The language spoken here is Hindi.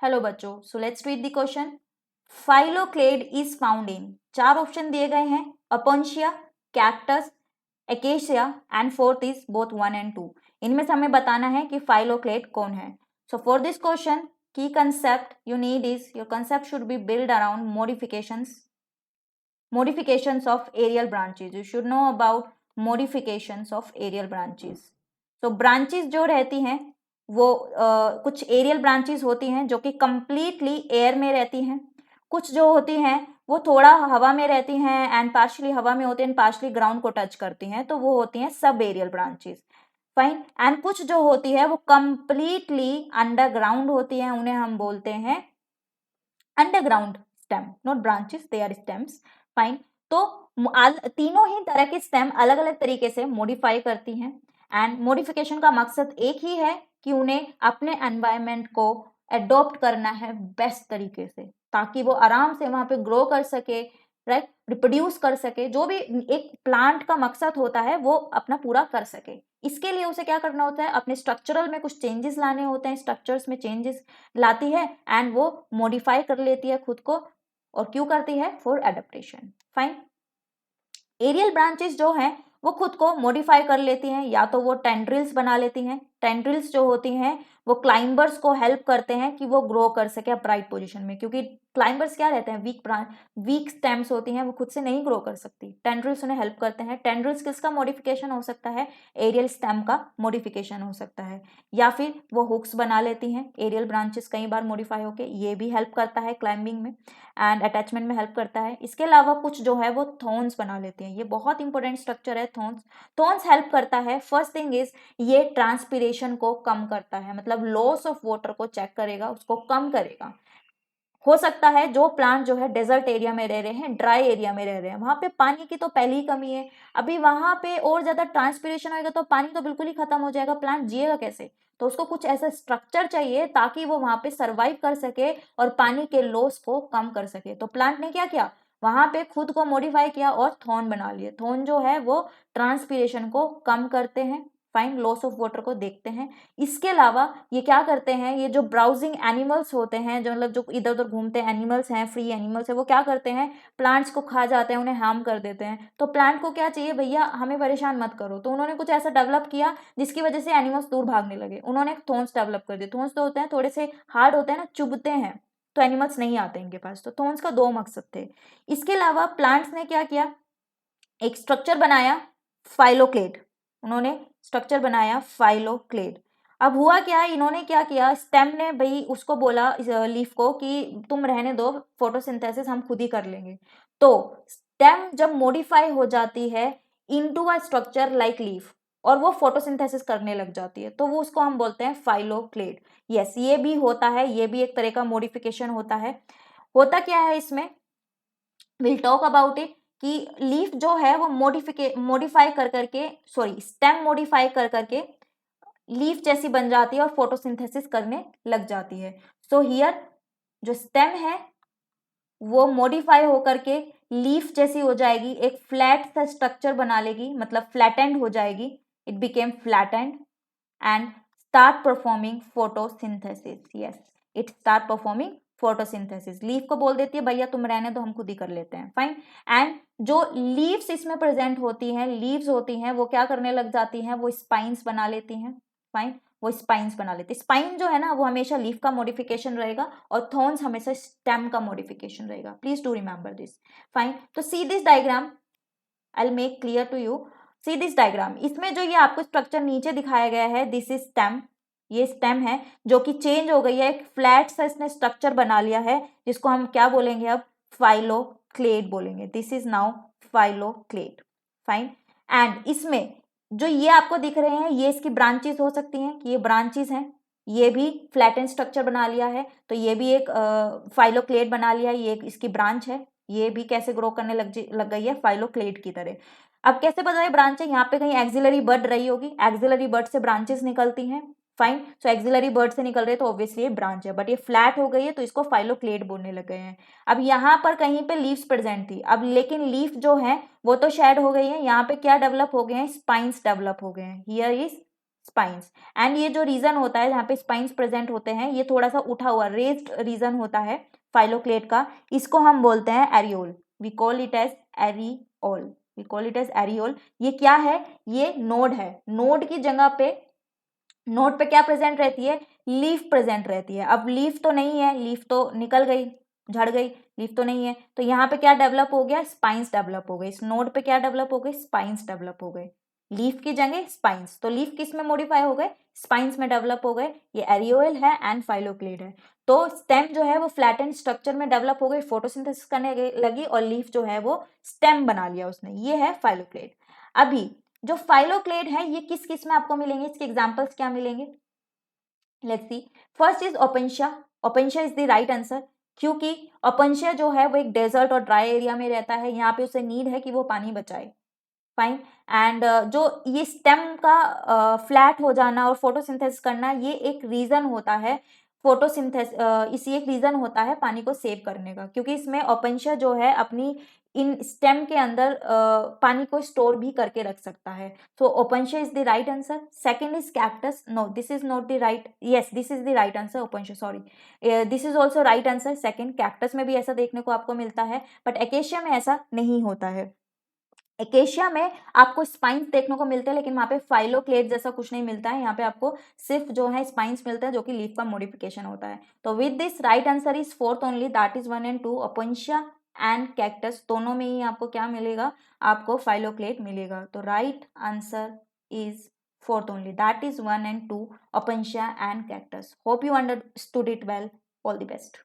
हेलो बच्चों, so let's read the question. Phylloclade is found in, चार ऑप्शन दिए गए हैं, opuntia, cactus, acacia and fourth is both 1 and 2। इनमें से हमें बताना है कि फाइलोक्लेड कौन है। सो फॉर दिस क्वेश्चन की concept you need is your concept should be build around modifications of aerial branches. You should know about modifications of aerial branches. So branches जो रहती हैं वो कुछ एरियल ब्रांचेस होती हैं जो कि कंप्लीटली एयर में रहती हैं, कुछ जो होती हैं वो थोड़ा हवा में रहती हैं एंड पार्शली हवा में होती हैं, पार्शली ग्राउंड को टच करती हैं, तो वो होती हैं sub aerial branches. Fine. And कुछ जो होती है वो कंप्लीटली अंडरग्राउंड होती हैं, उन्हें हम बोलते हैं underground stem, not branches, they are stems. Fine. तो तीनों ही तरह के स्टेम अलग अलग तरीके से मॉडिफाई करती हैं एंड मॉडिफिकेशन का मकसद एक ही है कि उन्हें अपने एनवायरनमेंट को एडॉप्ट करना है बेस्ट तरीके से, ताकि वो आराम से वहां पे ग्रो कर सके, राइट, रिप्रोड्यूस कर सके, जो भी एक प्लांट का मकसद होता है वो अपना पूरा कर सके। इसके लिए उसे क्या करना होता है, अपने स्ट्रक्चरल में कुछ चेंजेस लाने होते हैं, स्ट्रक्चर्स में चेंजेस लाती है एंड वो मॉडिफाई कर लेती है खुद को। और क्यों करती है? For adaptation. Fine. Aerial branches जो हैं वो खुद को मॉडिफाई कर लेती हैं, या तो वो टेंड्रिल्स बना लेती हैं। टेंड्रिल्स जो होती हैं वो क्लाइंबर्स को हेल्प करते हैं कि वो ग्रो कर सके अपराइट पोजीशन में, क्योंकि क्लाइंबर्स क्या रहते हैं, वीक स्टेम्स होती हैं, वो खुद से नहीं ग्रो कर सकती, टेंड्रिल्स उन्हें हेल्प करते हैं। टेंड्रिल्स किसका मॉडिफिकेशन हो सकता है? एरियल स्टेम का मॉडिफिकेशन हो सकता है, या फिर वो हुक्स बना लेती हैं। एरियल ब्रांचेस कई बार मॉडिफाई होके ये भी हेल्प करता है क्लाइंबिंग में एंड अटैचमेंट में हेल्प करता है। इसके अलावा कुछ जो है वो थॉर्न्स बना लेते हैं, ये बहुत इंपॉर्टेंट स्ट्रक्चर है थॉर्न्स। थॉर्न्स हेल्प करता है, फर्स्ट थिंग इज ये ट्रांसपीरेशन को कम करता है, मतलब लॉस ऑफ वाटर को चेक करेगा, उसको कम करेगा। हो सकता है जो प्लांट जो है डेजर्ट एरिया में रह रहे हैं, ड्राई एरिया में रह रहे हैं, वहां पे पानी की तो पहली ही कमी है, अभी वहां पे और ज्यादा ट्रांसपीरेशन होगा तो पानी तो बिल्कुल ही खत्म हो जाएगा, प्लांट जिएगा कैसे? तो उसको कुछ ऐसा स्ट्रक्चर चाहिए ताकि वो वहां पे सर्वाइव कर सके और पानी के लॉस को कम कर सके। तो प्लांट ने क्या किया, वहां पे खुद को मॉडिफाई किया और थॉर्न बना लिए। थॉर्न जो है वो ट्रांसपीरेशन को कम करते हैं, फाइन, लॉस ऑफ वाटर को देखते हैं। इसके अलावा ये क्या करते हैं, ये जो ब्राउजिंग एनिमल्स होते हैं, जो मतलब जो इधर उधर घूमते एनिमल्स हैं, फ्री एनिमल्स है, वो क्या करते हैं, प्लांट्स को खा जाते हैं, उन्हें हार्म कर देते हैं। तो प्लांट को क्या चाहिए, भैया हमें परेशान मत करो, तो उन्होंने कुछ ऐसा डेवलप किया जिसकी वजह से एनिमल्स दूर भागने लगे। उन्होंने थोन्स डेवलप कर दिए। थोन्स तो होते हैं थोड़े से हार्ड होते हैं ना, चुभते हैं, तो एनिमल्स नहीं आते इनके पास। तो थोन्स का दो मकसद थे। इसके अलावा प्लांट्स ने क्या किया, एक स्ट्रक्चर बनाया, फाइलोक्लेड। उन्होंने स्ट्रक्चर बनाया फाइलोक्लेड। अब हुआ क्या, इन्होंने क्या किया, स्टेम ने भाई उसको बोला लीफ को कि तुम रहने दो, फोटोसिंथेसिस हम खुद ही कर लेंगे। तो स्टेम जब मॉडिफाई हो जाती है into a structure like leaf और वो फोटोसिंथेसिस करने लग जाती है, तो वो उसको हम बोलते हैं फाइलोक्लेड। यस, ये भी होता है, ये भी एक तरह का मॉडिफिकेशन होता है। होता क्या है इसमें, विल टॉक अबाउट इट, कि लीफ जो है वो मॉडिफाई कर करके, सॉरी, स्टेम मॉडिफाई कर करके लीफ जैसी बन जाती है और फोटोसिंथेसिस करने लग जाती है। सो हियर जो स्टेम है वो मॉडिफाई होकर के लीफ जैसी हो जाएगी, एक फ्लैट सा स्ट्रक्चर बना लेगी, मतलब फ्लैटेंड हो जाएगी, it became flattened and start performing photosynthesis. Yes, it start performing photosynthesis. Leaf को बोल देती है भैया तुम रहने दो, हम खुद ही कर लेते हैं, फाइन। एंड जो लीव्स इसमें प्रेजेंट होती हैं, लीव्स होती हैं, वो क्या करने लग जाती हैं, वो स्पाइन्स बना लेती हैं, फाइन, वो स्पाइन्स बना लेती है। स्पाइन जो है ना वो हमेशा लीफ का मॉडिफिकेशन रहेगा और थॉर्न्स हमेशा स्टेम का मॉडिफिकेशन रहेगा, please do remember this, fine. तो see this diagram, I will make clear to you. See this diagram, इसमें जो ये आपको स्ट्रक्चर नीचे दिखाया गया है, दिस इज स्टेम, ये स्टेम है जो कि चेंज हो गई है, एक फ्लैट सा इसने स्ट्रक्चर बना लिया है, जिसको हम क्या बोलेंगे अब, फाइलोक्लेड बोलेंगे। This is now phylloclade, fine. And इसमें जो ये आपको दिख रहे हैं ये इसकी ब्रांचेस हो सकती हैं, कि ये ब्रांचेस हैं, ये भी फ्लैटेंड स्ट्रक्चर बना लिया है, तो ये भी एक फाइलोक्लेड बना लिया है, ये एक इसकी ब्रांच है। ये भी कैसे ग्रो करने लग गई है, फाइलोक्लेड की तरह। अब कैसे पता है ब्रांच है, यहाँ पे कहीं एक्सिलरी बर्ड रही होगी, एक्सिलरी बर्ड से ब्रांचेस निकलती हैं, फाइन। सो एक्सिलरी बर्ड से निकल रहे तो ऑब्वियसली ये ब्रांच है, बट ये फ्लैट हो गई है तो इसको फाइलोक्लेड बोलने लग गए हैं। अब यहाँ पर कहीं पे लीव्स प्रेजेंट थी, अब लेकिन लीफ जो है वो तो शेड हो गई है, यहाँ पे क्या डेवलप हो गए हैं, स्पाइन्स डेवलप हो गए हैं। Here is spines. एंड ये जो रीजन होता है जहाँ पे स्पाइंस प्रेजेंट होते हैं, ये थोड़ा सा उठा हुआ रेज्ड रीजन होता है फाइलोक्लेट का, इसको हम बोलते हैं areole. We call it as areole, we call it as areole. ये क्या है? ये नोड है। नोड की जगह पे, नोड पे क्या प्रेजेंट रहती है? लीफ प्रेजेंट रहती है। अब लीफ तो नहीं है, लीफ तो निकल गई, झड़ गई, लीफ तो नहीं है, तो यहाँ पे क्या डेवलप हो गया? स्पाइंस डेवलप हो गए। इस नोड पे क्या डेवलप हो गए? स्पाइंस डेवलप हो गए। लीफ की जगह स्पाइंस, तो लीफ किस में मॉडिफाई हो गए? स्पाइंस में डेवलप हो गए। ये एरियोल है एंड फाइलोक्लेड है। तो स्टेम जो है वो फ्लैटेंड स्ट्रक्चर में डेवलप हो गई, फोटोसिंथेसिस करने लगी, और लीफ जो है वो स्टेम बना लिया उसने। ये है फाइलोक्लेड। अभी जो फाइलोक्लेड है ये किस किस में आपको मिलेंगे, इसके एग्जांपल्स क्या मिलेंगे? Let's see. First is opuntia. Opuntia is the right answer, क्योंकि ओपेंशिया जो है वो एक डेजर्ट और ड्राई एरिया में रहता है। यहाँ पे उसे नीड है कि वो पानी बचाए। फाइन। एंड जो ये स्टेम का फ्लैट हो जाना और फोटोसिंथेसिस करना, ये एक रीजन होता है इसी एक रीजन होता है पानी को सेव करने का, क्योंकि इसमें ओपेंशिया जो है अपनी इन स्टेम के अंदर पानी को स्टोर भी करके रख सकता है। So opuntia is the right answer. Second is cactus. No, this is not the right, yes this is the right answer. Opuntia, sorry, this is also right answer. Second, cactus में भी ऐसा देखने को आपको मिलता है, बट एकेशिया में ऐसा नहीं होता है। एकेशिया में आपको स्पाइंस देखने को मिलते हैं, लेकिन वहाँ पे फाइलोक्लेड जैसा कुछ नहीं मिलता है। यहाँ पे आपको सिर्फ जो है स्पाइंस मिलते हैं, जो कि लीफ का मॉडिफिकेशन होता है। तो with this right answer is fourth only, that is 1 and 2। Opuntia and cactus दोनों में ही आपको क्या मिलेगा? आपको फाइलोक्लेड मिलेगा। तो right answer is fourth only, that is 1 and 2, opuntia and cactus. Hope you understood it well. All the best.